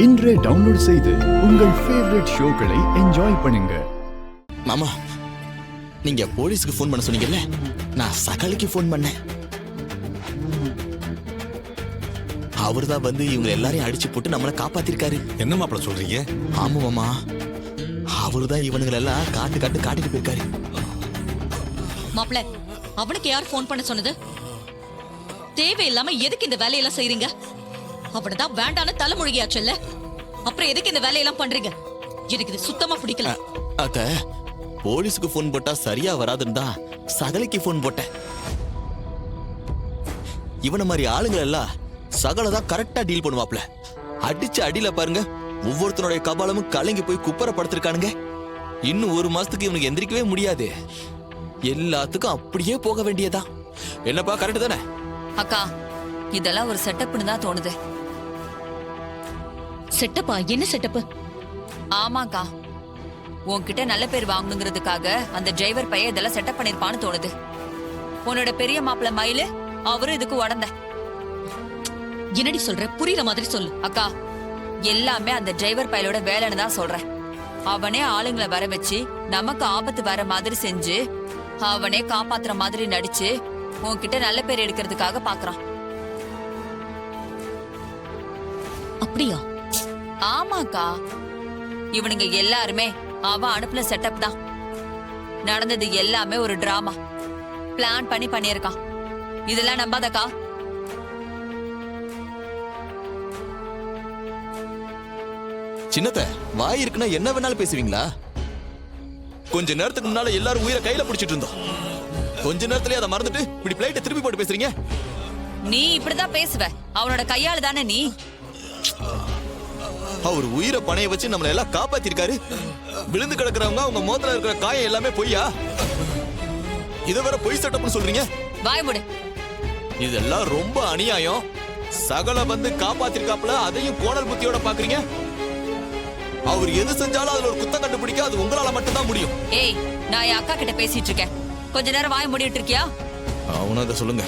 இன்றே டவுன்லோட் செய்து உங்கள் ஃபேவரட் ஷோக்களை என்ஜாய் பண்ணுங்க. மாமா, நீங்க போலீஸ்க்கு ஃபோன் பண்ண சொன்னீங்கல்ல, நான் சகலுக்கு ஃபோன் பண்ணேன். அவர்தான் வந்து இவங்க எல்லாரையும் அடிச்சு போட்டு நம்மளை காப்பாத்திருக்காரு. என்ன மாப்பிள சொல்றீங்க? ஆமா மாமா, அவருதான் இவனுங்களை எல்லாம் காட்டிட்டு போயிருக்காரு. மாப்பிள, அவனுக்கு யார் ஃபோன் பண்ண சொன்னது? தேவையில்லாம எதுக்கு இந்த வேலையெல்லாம் செய்றீங்க? அவனதான் வேண்டான தலைமொழியாச்சுல்ல, அப்புறம் எதுக்கு இந்த வேலையெல்லாம் பண்றீங்க? எனக்கு இது சுத்தமா பிடிக்கல. அத்த, போலீஸுக்கு ஃபோன் போட்டா சரியா வராதுன்னு தான் சகலைக்கு ஃபோன் போட்டேன். இவன மாதிரி ஆளுங்களை எல்லாம் சகலை தான் கரெக்டா டீல் பண்ணுவாப்ல. அடிச்சு அடியில பாருங்க, ஒவ்வொருத்தனுடைய கபாலமும் கலங்கி போய் குப்பரை படுத்திருக்கானுங்க. இன்னும் ஒரு மாசத்துக்கு இவனுக்கு எந்திரிக்கவே முடியாது. எல்லாத்துக்கும் அப்படியே போக வேண்டியதான். என்னப்பா, கரெக்ட் தானே? அக்கா, இதெல்லாம் ஒரு செட்டப்னு தான் தோணுது. செட்டப்பா? என்ன செட்டப்? ஆமாக்கா, உன்கிட்ட நல்ல பேர் வாங்கணுங்கிறதுக்காக அந்த டிரைவர் பையன் இதெல்லாம் செட்டப் பண்ணிருப்பான்னு தோணுது. உன்னோட பெரிய மாப்பிள்ள மயிலு அவரும் இதுக்கு உடந்த. என்னடி சொல்ற? புரியுற மாதிரி சொல்லு. அக்கா, எல்லாமே அந்த டிரைவர் பையலோட வேலைன்னு தான் சொல்றேன். அவனே ஆளுங்களை வர வச்சு நமக்கு ஆபத்து வர மாதிரி செஞ்சு அவனே காப்பாத்துற மாதிரி நடிச்சு உன்கிட்ட நல்ல பேர் எடுக்கிறதுக்காக பாக்குறான். அப்படியா? ஆமாக்கா, இவனுங்க எல்லாருமே அவன் அனுப்புன செட்டப் தான். நடந்தது எல்லாமே ஒரு டிராமா பிளான் பண்ணியிருக்கான். இதெல்லாம் நம்பாதக்கா. சின்னத்த, வாய் இருக்குன்னா என்ன வேணாலும் பேசுவீங்களா? கொஞ்ச நேரத்துக்கு முன்னால எல்லாரும் உயிரை கையில பிடிச்சிட்டு இருந்தோம். கொஞ்ச நேரத்திலே அதை மறந்துட்டு இப்படி பிளேட்டை திருப்பி போட்டு பேசுறீங்க. நீ இப்படிதான் பேசுவ, அவனோட கையாளு தானே நீ. அவர் உயிரை பணைய வச்சு நம்மள எல்லாம் காப்பாத்திருக்காரு. விழுந்து கிடக்குறவங்க அவங்க மோதல இருக்கிற காயம் எல்லாமே பொய்யா? இதை வேற பொய் செட்டப்னு சொல்றீங்க? வாய் மூடு. இதெல்லாம் ரொம்ப அநியாயம். சகல வந்து காப்பாத்திருக்காப்ல, அதையும் கோணல் புத்தியோட பாக்குறீங்க. அவர் எது செஞ்சாலும் அதுல ஒரு குத்தம் கண்டுபிடிக்க அது உங்களால மட்டும்தான் முடியும். ஏய், நான் என் அக்கா கிட்ட பேசிட்டு இருக்கேன். கொஞ்ச நேரம் வாய் மூடிட்டு இருக்கியா? அவனை அதை சொல்லுங்க.